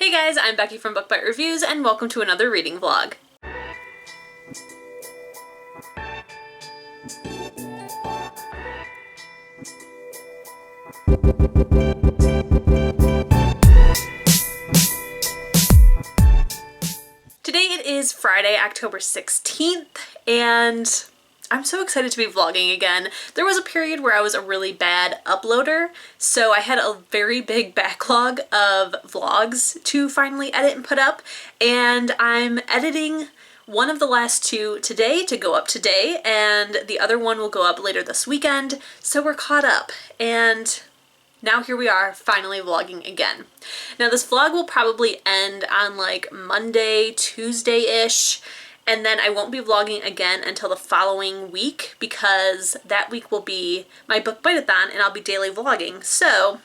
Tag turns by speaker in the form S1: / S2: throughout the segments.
S1: Hey guys, I'm Becky from Book Bite Reviews and welcome to another reading vlog. Today it is Friday, October 16th, and I'm so excited to be vlogging again. There was a period where I was a really bad uploader, so I had a very big backlog of vlogs to finally edit and put up, and I'm editing one of the last two today to go up today, and the other one will go up later this weekend, so we're caught up. And now here we are, finally vlogging again. Now this vlog will probably end on like Monday, Tuesday-ish, and then I won't be vlogging again until the following week because that week will be my Book Bite-a-thon and I'll be daily vlogging. So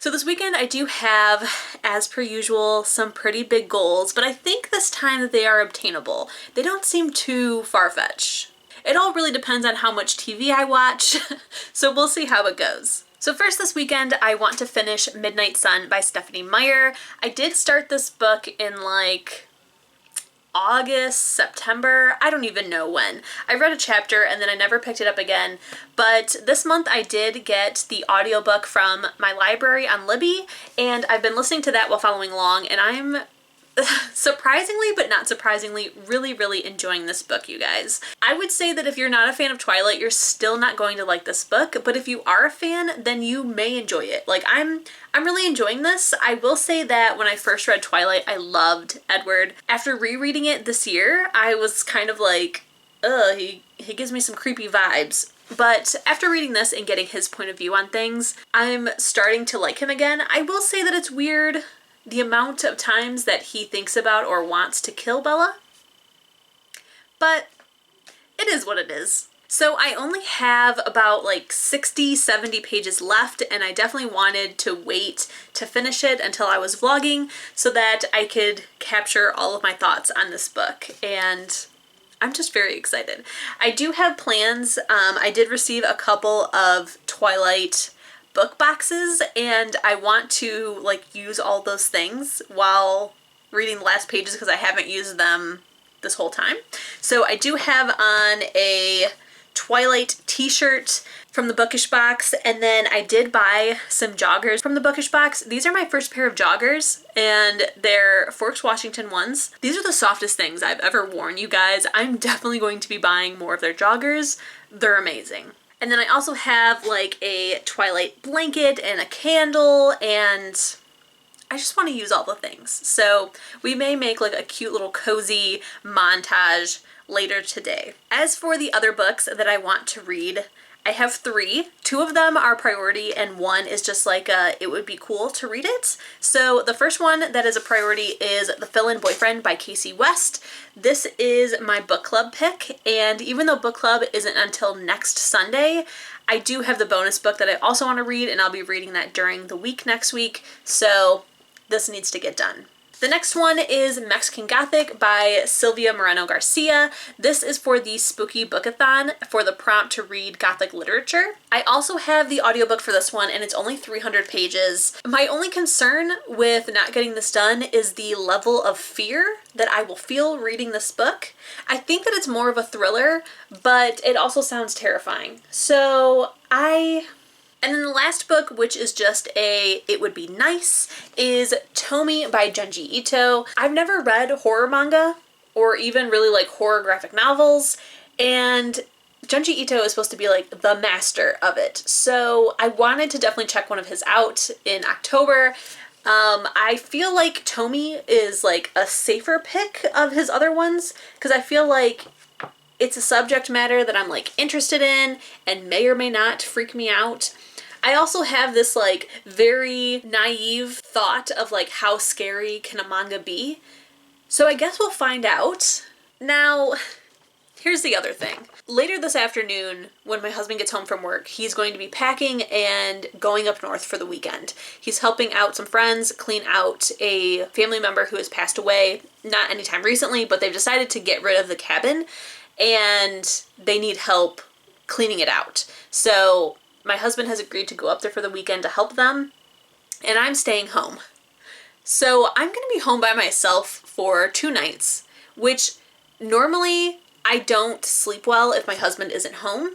S1: this weekend I do have, as per usual, some pretty big goals, but I think this time that they are obtainable. They don't seem too far-fetched. It all really depends on how much TV I watch, so we'll see how it goes. So first this weekend, I want to finish Midnight Sun by Stephenie Meyer. I did start this book in like August, September, I don't even know when. I read a chapter and then I never picked it up again, but this month I did get the audiobook from my library on Libby, and I've been listening to that while following along, and I'm surprisingly, but not surprisingly, really enjoying this book, you guys. I would say that if you're not a fan of Twilight, you're still not going to like this book, but if you are a fan, then you may enjoy it. Like, I'm really enjoying this. I will say that when I first read Twilight, I loved Edward. After rereading it this year, I was kind of like, ugh, he gives me some creepy vibes. But after reading this and getting his point of view on things, I'm starting to like him again. I will say that it's weird the amount of times that he thinks about or wants to kill Bella, but it is what it is. So I only have about like 60-70 pages left, and I definitely wanted to wait to finish it until I was vlogging so that I could capture all of my thoughts on this book, and I'm just very excited. I do have plans. I did receive a couple of Twilight book boxes, and I want to like use all those things while reading the last pages because I haven't used them this whole time. So I do have on a Twilight t-shirt from the Bookish box, and then I did buy some joggers from the Bookish box. These are my first pair of joggers, and they're Forks Washington ones. These are the softest things I've ever worn, you guys. I'm definitely going to be buying more of their joggers. They're amazing. And then I also have like a Twilight blanket and a candle, and I just want to use all the things. So we may make like a cute little cozy montage later today. As for the other books that I want to read, I have 3. 2 of them are priority and 1 is just like it would be cool to read it. So the first one that is a priority is The Fill-In Boyfriend by Kasie West. This is my book club pick, and even though book club isn't until next Sunday, I do have the bonus book that I also want to read, and I'll be reading that during the week next week, so this needs to get done. The next one is Mexican Gothic by Silvia Moreno Garcia. This is for the Spooky Bookathon for the prompt to read Gothic literature. I also have the audiobook for this one, and it's only 300 pages. My only concern with not getting this done is the level of fear that I will feel reading this book. I think that it's more of a thriller, but it also sounds terrifying. And then the last book, which is just it would be nice, is Tomi by Junji Ito. I've never read horror manga or even really like horror graphic novels, and Junji Ito is supposed to be like the master of it. So I wanted to definitely check one of his out in October. I feel like Tomi is like a safer pick of his other ones because I feel like it's a subject matter that I'm like interested in and may or may not freak me out. I also have this like very naive thought of like how scary can a manga be. So I guess we'll find out. Now, here's the other thing. Later this afternoon, when my husband gets home from work, he's going to be packing and going up north for the weekend. He's helping out some friends clean out a family member who has passed away, not anytime recently, but they've decided to get rid of the cabin and they need help cleaning it out. So my husband has agreed to go up there for the weekend to help them, and I'm staying home. So I'm gonna be home by myself for 2 nights, which normally I don't sleep well if my husband isn't home.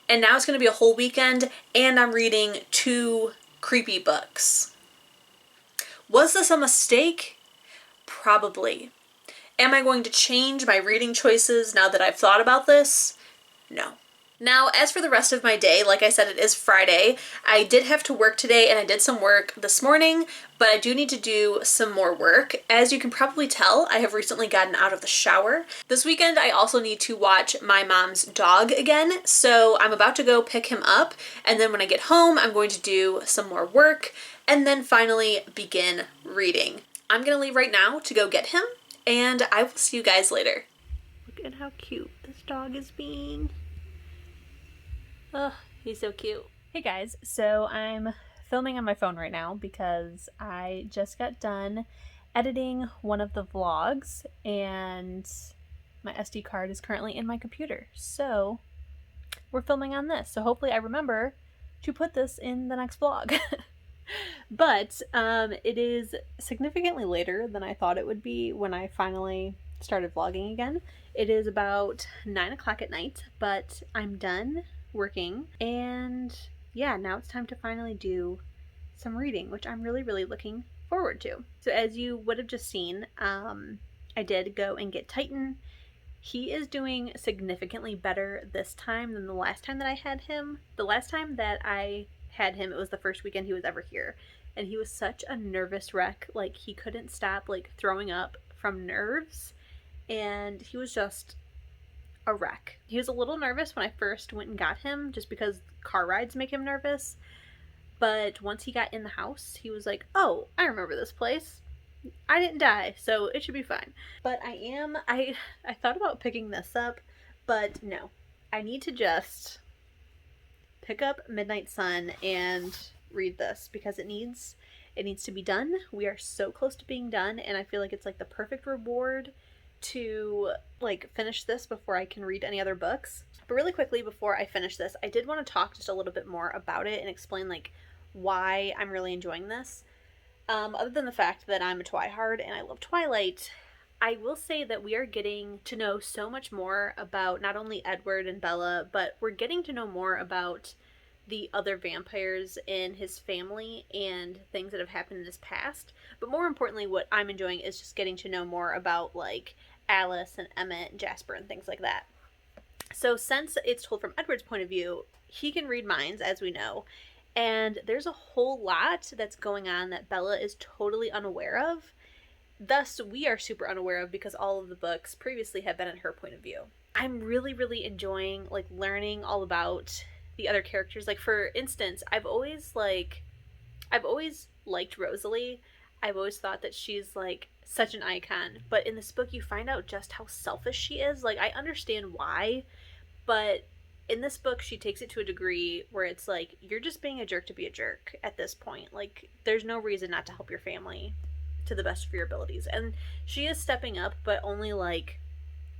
S1: And now it's gonna be a whole weekend and I'm reading 2 creepy books. Was this a mistake? Probably. Am I going to change my reading choices now that I've thought about this? No. Now, as for the rest of my day, like I said, it is Friday. I did have to work today and I did some work this morning, but I do need to do some more work. As you can probably tell, I have recently gotten out of the shower. This weekend, I also need to watch my mom's dog again, so I'm about to go pick him up, and then when I get home, I'm going to do some more work, and then finally begin reading. I'm gonna leave right now to go get him, and I will see you guys later. Look at how cute this dog is being. Oh, he's so cute. Hey guys, so I'm filming on my phone right now because I just got done editing one of the vlogs and my SD card is currently in my computer. So we're filming on this. So hopefully I remember to put this in the next vlog. But it is significantly later than I thought it would be when I finally started vlogging again. It is about 9 o'clock at night, but I'm done working, and yeah, now it's time to finally do some reading, which I'm really looking forward to. So as you would have just seen, I did go and get Titan. He is doing significantly better this time than the last time that I had him. The last time that I had him, it was the first weekend he was ever here, and he was such a nervous wreck. Like, he couldn't stop like throwing up from nerves, and he was just a wreck. He was a little nervous when I first went and got him, just because car rides make him nervous. But once he got in the house, he was like, oh, I remember this place. I didn't die, so it should be fine. But I thought about picking this up, but no. I need to just pick up Midnight Sun and read this because it needs to be done. We are so close to being done, and I feel like it's like the perfect reward to like finish this before I can read any other books. But really quickly before I finish this, I did want to talk just a little bit more about it and explain like why I'm really enjoying this. Other than the fact that I'm a Twihard and I love Twilight, I will say that we are getting to know so much more about not only Edward and Bella, but we're getting to know more about the other vampires in his family and things that have happened in his past. But more importantly, what I'm enjoying is just getting to know more about like Alice and Emmett and Jasper and things like that. So since it's told from Edward's point of view, he can read minds, as we know, and there's a whole lot that's going on that Bella is totally unaware of. Thus, we are super unaware of because all of the books previously have been in her point of view. I'm really enjoying like learning all about the other characters. Like, for instance, I've always liked Rosalie. I've always thought that she's like such an icon, but in this book you find out just how selfish she is. Like, I understand why, but in this book she takes it to a degree where it's like, you're just being a jerk to be a jerk at this point. Like, there's no reason not to help your family to the best of your abilities. And she is stepping up, but only like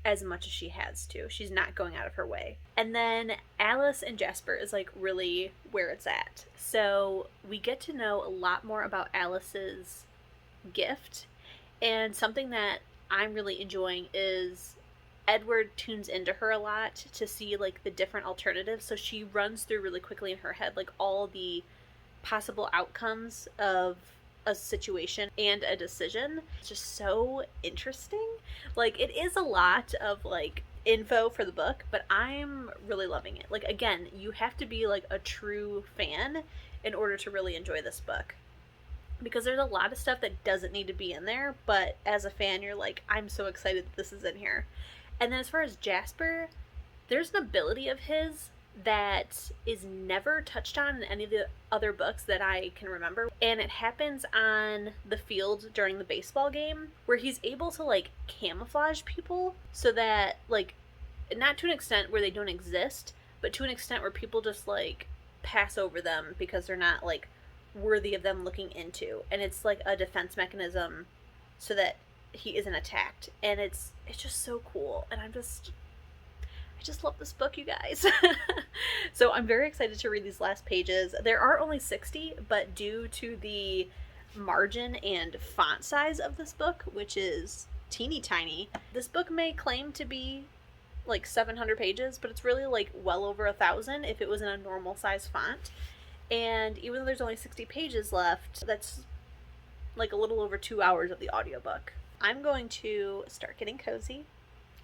S1: as much as she has to. She's not going out of her way. And then Alice and Jasper is like really where it's at. So we get to know a lot more about Alice's gift, and something that I'm really enjoying is Edward tunes into her a lot to see like the different alternatives. So she runs through really quickly in her head like all the possible outcomes of a situation and a decision. It's just so interesting. Like, it is a lot of like info for the book, but I'm really loving it. Like, again, you have to be like a true fan in order to really enjoy this book, because there's a lot of stuff that doesn't need to be in there, but as a fan you're like, I'm so excited that this is in here. And then as far as Jasper, there's an ability of his that is never touched on in any of the other books that I can remember. And it happens on the field during the baseball game, where he's able to like camouflage people so that, like, not to an extent where they don't exist, but to an extent where people just like pass over them because they're not like worthy of them looking into. And it's like a defense mechanism so that he isn't attacked. And it's just so cool. And I just love this book, you guys. So I'm very excited to read these last pages. There are only 60, but due to the margin and font size of this book, which is teeny tiny. This book may claim to be like 700 pages, but it's really like well over 1,000 if it was in a normal size font. And even though there's only 60 pages left, that's like a little over 2 hours of the audiobook. I'm going to start getting cozy.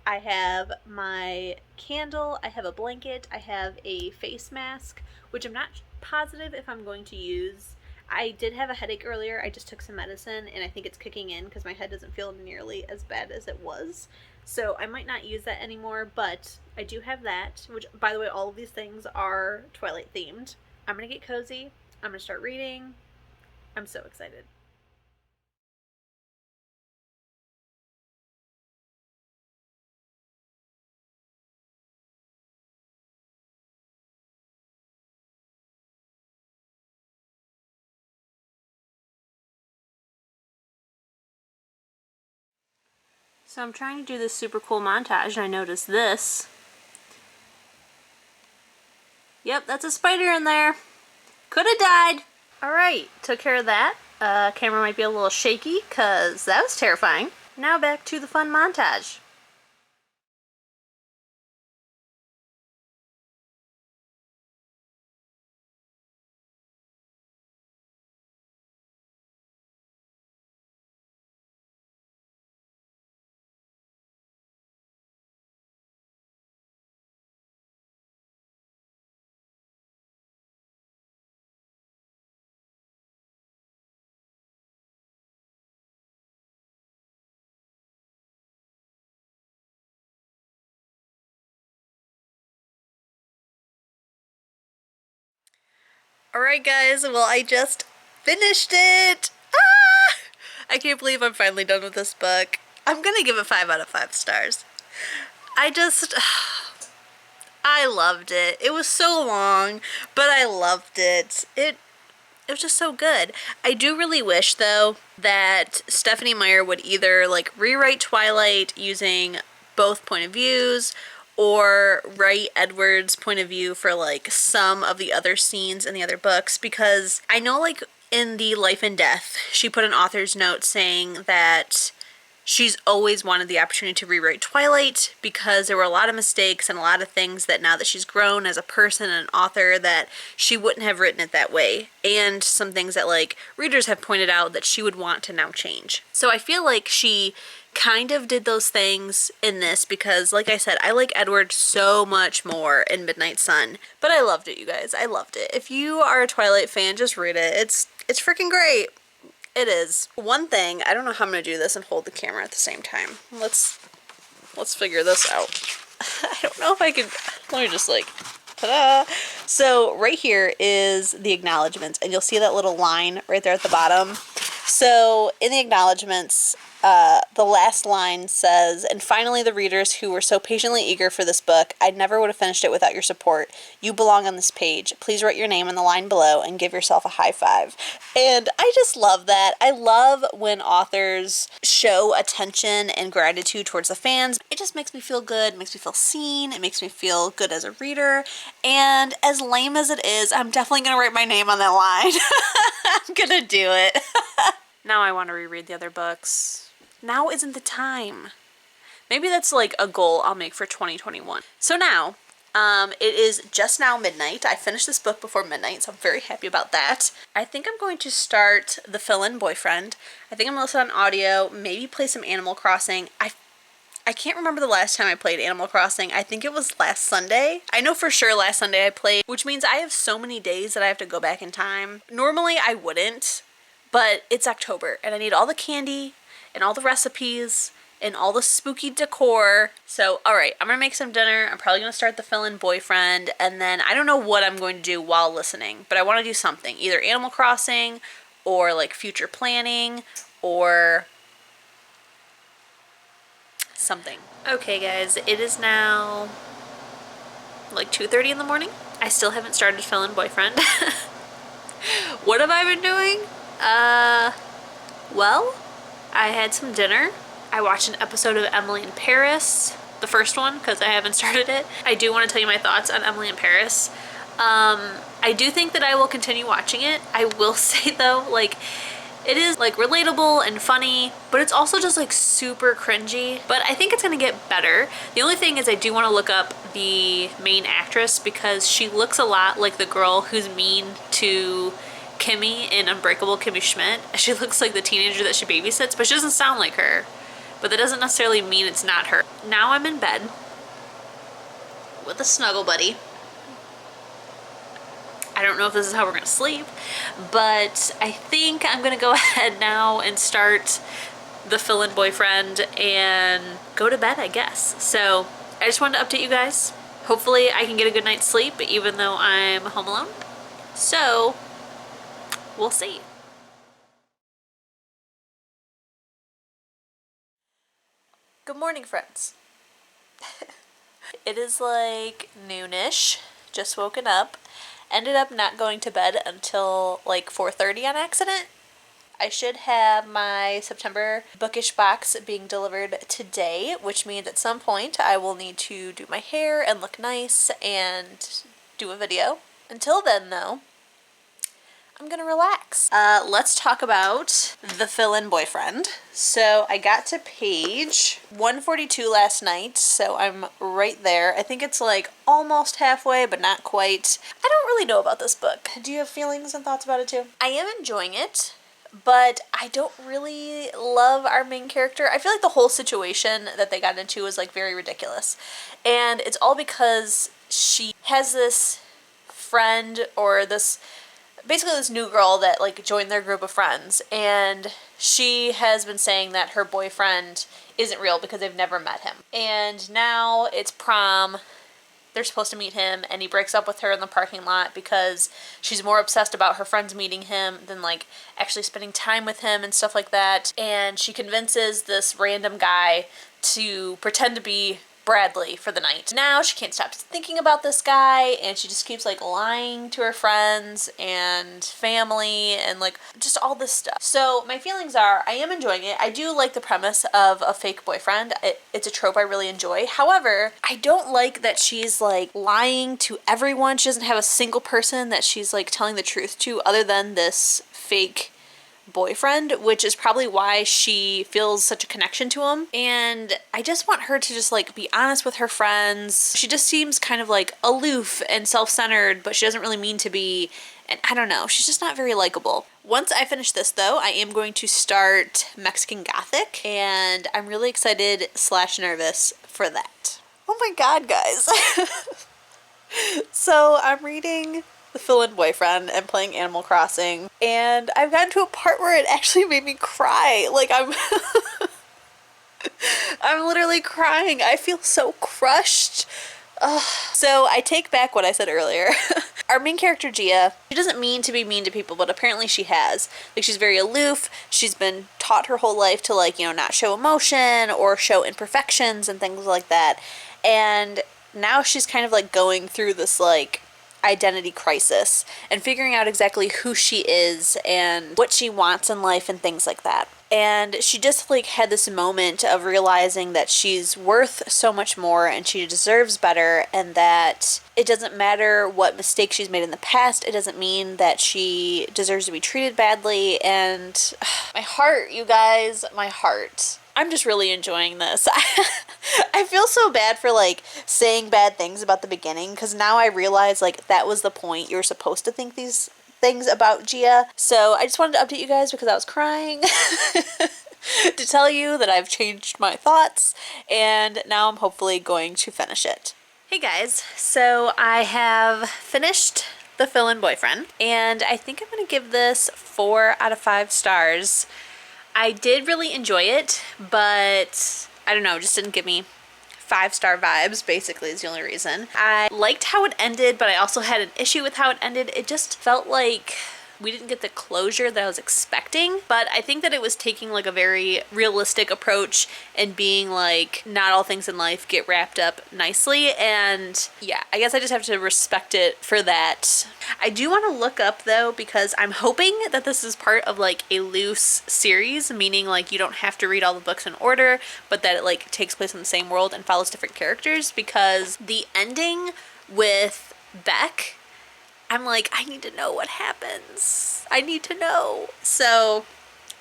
S1: I have my candle, I have a blanket, I have a face mask, which I'm not positive if I'm going to use. I did have a headache earlier. I just took some medicine and I think it's kicking in because my head doesn't feel nearly as bad as it was. So I might not use that anymore, but I do have that, which, by the way, all of these things are Twilight themed. I'm going to get cozy. I'm going to start reading. I'm so excited. So I'm trying to do this super cool montage and I noticed this. Yep, that's a spider in there. Could have died. Alright, took care of that. Camera might be a little shaky because that was terrifying. Now back to the fun montage. Alright guys, well I just finished it! Ah! I can't believe I'm finally done with this book. I'm gonna give it 5 out of 5 stars. I loved it. It was so long, but I loved it. It was just so good. I do really wish though that Stephenie Meyer would either like rewrite Twilight using both point of views or write Edward's point of view for like some of the other scenes in the other books, because I know like in the Life and Death she put an author's note saying that she's always wanted the opportunity to rewrite Twilight because there were a lot of mistakes and a lot of things that now that she's grown as a person and an author that she wouldn't have written it that way, and some things that like readers have pointed out that she would want to now change. So I feel like she kind of did those things in this because, like I said, I like Edward so much more in Midnight Sun. But I loved it, you guys. I loved it. If you are a Twilight fan, just read it. It's freaking great. It is. One thing, I don't know how I'm gonna do this and hold the camera at the same time. Let's figure this out. I don't know if I could. Let me just like, ta-da! So right here is the acknowledgements, and you'll see that little line right there at the bottom. So in the acknowledgements, the last line says, "And finally the readers who were so patiently eager for this book, I never would have finished it without your support. You belong on this page. Please write your name on the line below and give yourself a high five." And I just love that. I love when authors show attention and gratitude towards the fans. It just makes me feel good, makes me feel seen, it makes me feel good as a reader. And as lame as it is, I'm definitely gonna write my name on that line. I'm gonna do it. Now I want to reread the other books. Now isn't the time. Maybe that's like a goal I'll make for 2021. So now, it is just now midnight. I finished this book before midnight, so I'm very happy about that. I think I'm going to start The Fill-In Boyfriend. I think I'm going to listen on audio, maybe play some Animal Crossing. I can't remember the last time I played Animal Crossing. I think it was last Sunday. I know for sure last Sunday I played, which means I have so many days that I have to go back in time. Normally I wouldn't, but it's October and I need all the candy and all the recipes and all the spooky decor. So, alright, I'm gonna make some dinner. I'm probably gonna start The Fill-In Boyfriend, and then I don't know what I'm going to do while listening, but I want to do something. Either Animal Crossing, or like future planning, or something. Okay guys, it is now like 2:30 in the morning. I still haven't started Fill-In Boyfriend. What have I been doing? Well, I had some dinner. I watched an episode of Emily in Paris, the first one, because I haven't started it. I do want to tell you my thoughts on Emily in Paris. I do think that I will continue watching it. I will say though, like, It is like relatable and funny, but it's also just like super cringy. But I think it's gonna get better. The only thing is I do want to look up the main actress because she looks a lot like the girl who's mean to Kimmy in Unbreakable Kimmy Schmidt. She looks like the teenager that she babysits, but she doesn't sound like her. But that doesn't necessarily mean it's not her. Now I'm in bed with a snuggle buddy. I don't know if this is how we're gonna sleep, but I think I'm gonna go ahead now and start the fill-in boyfriend and go to bed, I guess. So I just wanted to update you guys. Hopefully I can get a good night's sleep even though I'm home alone. So we'll see. Good morning, friends. It is like noonish, just woken up. Ended up not going to bed until like 4:30 on accident. I should have my September bookish box being delivered today, which means at some point I will need to do my hair and look nice and do a video. Until then, though, I'm gonna relax. Let's talk about the fill-in boyfriend. So I got to page 142 last night, so I'm right there. I think it's like almost halfway, but not quite. I don't really know about this book. Do you have feelings and thoughts about it too? I am enjoying it, but I don't really love our main character. I feel like the whole situation that they got into was like very ridiculous. And it's all because she has this friend or this basically this new girl that like joined their group of friends, and she has been saying that her boyfriend isn't real because they've never met him. And now it's prom. They're supposed to meet him, and he breaks up with her in the parking lot because she's more obsessed about her friends meeting him than like actually spending time with him and stuff like that. And she convinces this random guy to pretend to be Bradley for the night. Now she can't stop thinking about this guy, and she just keeps like lying to her friends and family and like just all this stuff. So my feelings are I am enjoying it. I do like the premise of a fake boyfriend. It's a trope I really enjoy. However, I don't like that she's like lying to everyone. She doesn't have a single person that she's like telling the truth to other than this fake boyfriend, which is probably why she feels such a connection to him. And I just want her to just like be honest with her friends. She just seems kind of like aloof and self-centered, but she doesn't really mean to be. And I don't know, she's just not very likable. Once I finish this though, I am going to start Mexican Gothic, and I'm really excited / nervous for that. Oh my god, guys. So I'm reading The Fill-In Boyfriend and playing Animal Crossing, and I've gotten to a part where it actually made me cry. Like I'm I'm literally crying. I feel so crushed. Ugh. So I take back what I said earlier. Our main character, Gia, she doesn't mean to be mean to people, but apparently she has. Like, she's very aloof. She's been taught her whole life to, like, you know, not show emotion or show imperfections and things like that. And now she's kind of, like, going through this, like, identity crisis and figuring out exactly who she is and what she wants in life and things like that. And she just like had this moment of realizing that she's worth so much more and she deserves better, and that it doesn't matter what mistakes she's made in the past. It doesn't mean that she deserves to be treated badly. And my heart, you guys, my heart. I'm just really enjoying this. I feel so bad for like saying bad things about the beginning, because now I realize like that was the point. You were supposed to think these things about Gia. So I just wanted to update you guys because I was crying to tell you that I've changed my thoughts, and now I'm hopefully going to finish it. Hey guys, so I have finished The Fill-In Boyfriend, and I think I'm going to give this 4 out of 5 stars. I did really enjoy it, but I don't know, just didn't give me 5-star vibes, basically, is the only reason. I liked how it ended, but I also had an issue with how it ended. It just felt like we didn't get the closure that I was expecting, but I think that it was taking like a very realistic approach and being like, not all things in life get wrapped up nicely, and yeah, I guess I just have to respect it for that. I do want to look up though, because I'm hoping that this is part of like a loose series, meaning like you don't have to read all the books in order, but that it like takes place in the same world and follows different characters, because the ending with Beck, I'm like, I need to know what happens. I need to know. So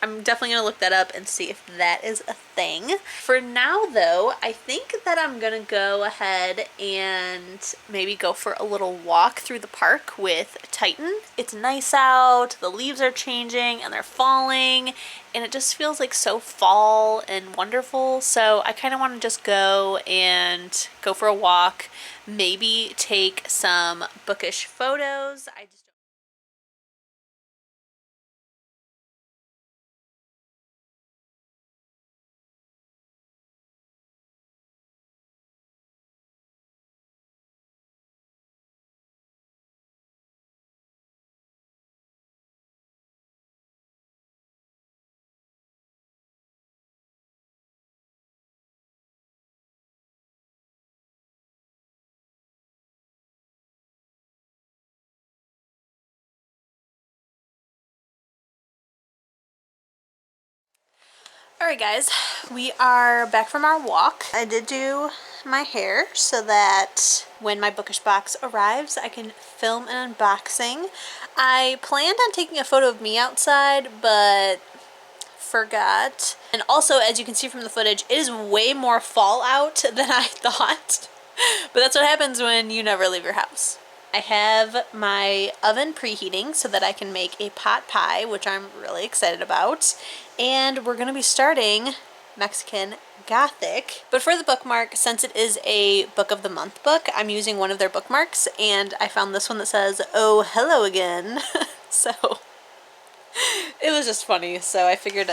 S1: I'm definitely gonna look that up and see if that is a thing. For now though, I think that I'm gonna go ahead and maybe go for a little walk through the park with Titan. It's nice out, the leaves are changing and they're falling, and it just feels like so fall and wonderful. So I kind of want to just go for a walk, maybe take some bookish photos. Alright guys, we are back from our walk. I did do my hair so that when my bookish box arrives, I can film an unboxing. I planned on taking a photo of me outside, but forgot. And also, as you can see from the footage, it is way more fall out than I thought. But that's what happens when you never leave your house. I have my oven preheating so that I can make a pot pie, which I'm really excited about. And we're going to be starting Mexican Gothic. But for the bookmark, since it is a book of the month book, I'm using one of their bookmarks, and I found this one that says, "Oh, hello again." So it was just funny. So I figured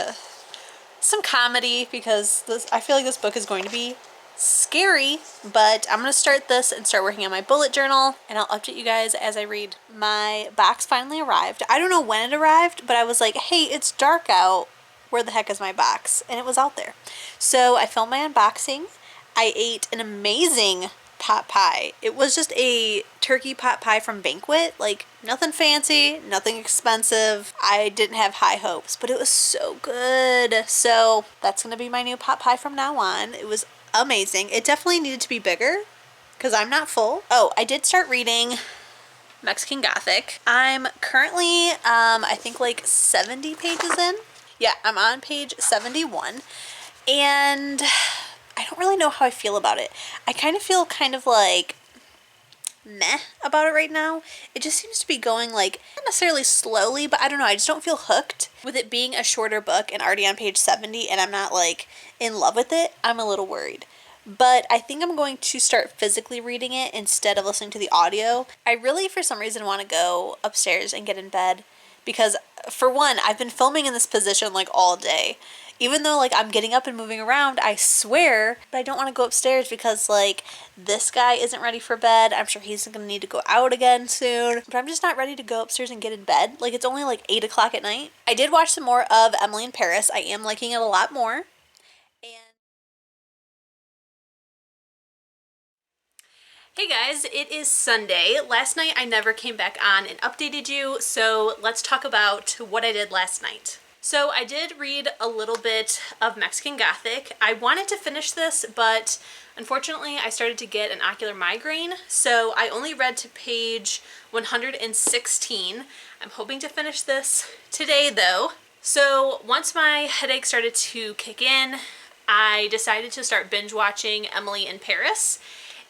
S1: some comedy, because I feel like this book is going to be scary, but I'm gonna start this and start working on my bullet journal, and I'll update you guys as I read. My box finally arrived. I don't know when it arrived, but I was like, hey, it's dark out, where the heck is my box? And it was out there. So I filmed my unboxing. I ate an amazing pot pie. It was just a turkey pot pie from Banquet, like nothing fancy, nothing expensive. I didn't have high hopes, but it was so good. So that's gonna be my new pot pie from now on. It was amazing. It definitely needed to be bigger because I'm not full. Oh, I did start reading Mexican Gothic. I'm currently, I think like 70 pages in. Yeah, I'm on page 71, and I don't really know how I feel about it. I kind of feel kind of like meh about it right now. It just seems to be going like, not necessarily slowly, but I don't know, I just don't feel hooked. With it being a shorter book and already on page 70 and I'm not like in love with it, I'm a little worried. But I think I'm going to start physically reading it instead of listening to the audio. I really, for some reason, want to go upstairs and get in bed because, for one, I've been filming in this position like all day. Even though like I'm getting up and moving around, I swear, but I don't want to go upstairs because like this guy isn't ready for bed. I'm sure he's going to need to go out again soon, but I'm just not ready to go upstairs and get in bed. Like it's only like 8 o'clock at night. I did watch some more of Emily in Paris. I am liking it a lot more. And hey guys, it is Sunday. Last night I never came back on and updated you, so let's talk about what I did last night. So I did read a little bit of Mexican Gothic. I wanted to finish this, but unfortunately I started to get an ocular migraine, so I only read to page 116. I'm hoping to finish this today though. So once my headache started to kick in, I decided to start binge watching Emily in Paris.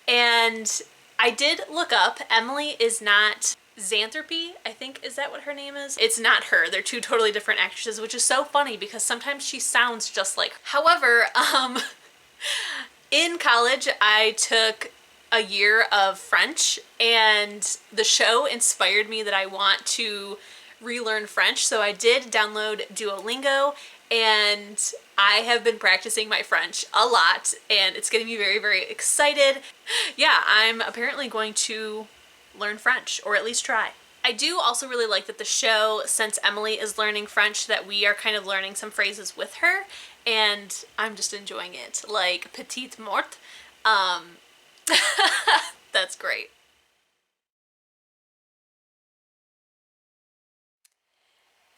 S1: And I did look up, Emily is not Xanthropy, I think, is that what her name is? It's not her. They're two totally different actresses, which is so funny because sometimes she sounds just like her. However, in college I took a year of French, and the show inspired me that I want to relearn French, so I did download Duolingo, and I have been practicing my French a lot, and it's getting me very, very excited. Yeah, I'm apparently going to learn French, or at least try. I do also really like that the show, since Emily is learning French, that we are kind of learning some phrases with her, and I'm just enjoying it. Like, petite morte. That's great.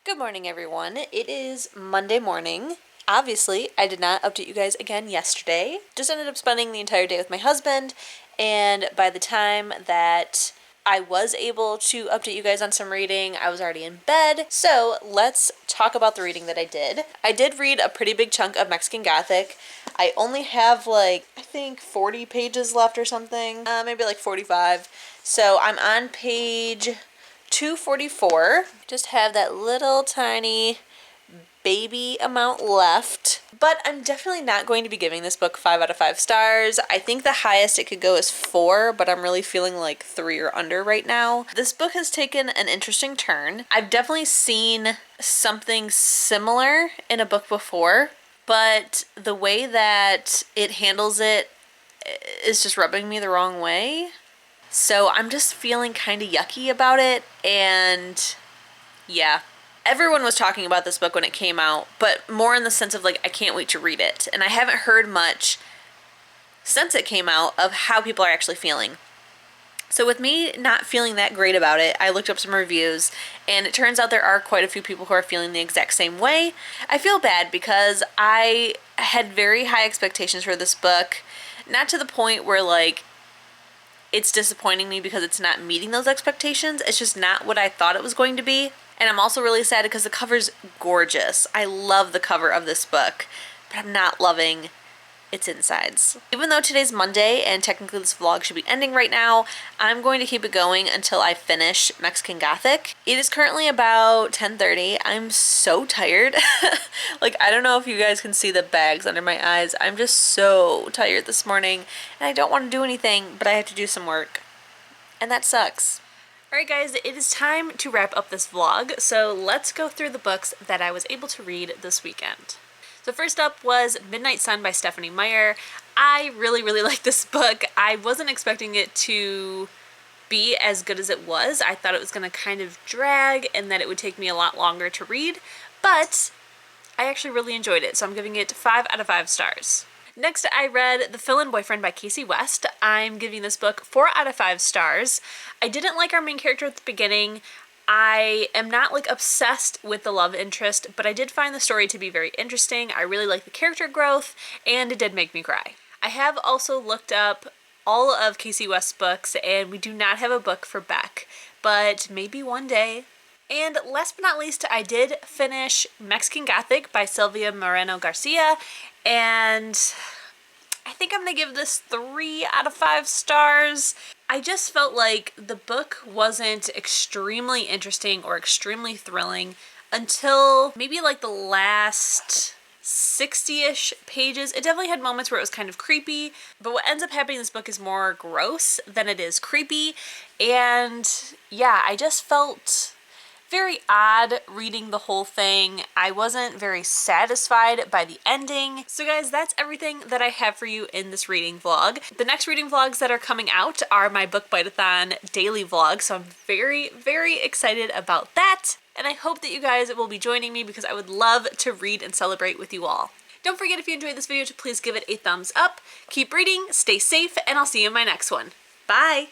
S1: Good morning, everyone. It is Monday morning. Obviously, I did not update you guys again yesterday. Just ended up spending the entire day with my husband, and by the time that I was able to update you guys on some reading. I was already in bed. So let's talk about the reading that I did. I did read a pretty big chunk of Mexican Gothic. I only have like, I think 40 pages left or something. Maybe like 45. So I'm on page 244. Just have that little tiny baby amount left, but I'm definitely not going to be giving this book 5 out of 5 stars. I think the highest it could go is 4, but I'm really feeling like 3 or under right now. This book has taken an interesting turn. I've definitely seen something similar in a book before, but the way that it handles it is just rubbing me the wrong way. So I'm just feeling kind of yucky about it, and yeah. Everyone was talking about this book when it came out, but more in the sense of like, I can't wait to read it. And I haven't heard much since it came out of how people are actually feeling. So with me not feeling that great about it, I looked up some reviews, and it turns out there are quite a few people who are feeling the exact same way. I feel bad because I had very high expectations for this book, not to the point where like it's disappointing me because it's not meeting those expectations. It's just not what I thought it was going to be. And I'm also really sad because the cover's gorgeous. I love the cover of this book, but I'm not loving its insides. Even though today's Monday and technically this vlog should be ending right now, I'm going to keep it going until I finish Mexican Gothic. It is currently about 10:30. I'm so tired. Like, I don't know if you guys can see the bags under my eyes. I'm just so tired this morning, and I don't want to do anything, but I have to do some work. And that sucks. Alright guys, it is time to wrap up this vlog, so let's go through the books that I was able to read this weekend. So first up was Midnight Sun by Stephenie Meyer. I really like this book. I wasn't expecting it to be as good as it was. I thought it was going to kind of drag and that it would take me a lot longer to read, but I actually really enjoyed it, so I'm giving it 5 out of 5 stars. Next, I read The Fill-In Boyfriend by Kasie West. I'm giving this book 4 out of 5 stars. I didn't like our main character at the beginning. I am not like obsessed with the love interest, but I did find the story to be very interesting. I really like the character growth, and it did make me cry. I have also looked up all of Kasie West's books, and we do not have a book for Beck, but maybe one day. And last but not least, I did finish Mexican Gothic by Silvia Moreno Garcia, and I think I'm gonna give this 3 out of 5 stars. I just felt like the book wasn't extremely interesting or extremely thrilling until maybe like the last 60-ish pages. It definitely had moments where it was kind of creepy, but what ends up happening in this book is more gross than it is creepy. And yeah, I just felt very odd reading the whole thing. I wasn't very satisfied by the ending. So guys, that's everything that I have for you in this reading vlog. The next reading vlogs that are coming out are my Book Bite-a-thon daily vlog, so I'm very excited about that. And I hope that you guys will be joining me because I would love to read and celebrate with you all. Don't forget, if you enjoyed this video, to please give it a thumbs up. Keep reading, stay safe, and I'll see you in my next one. Bye!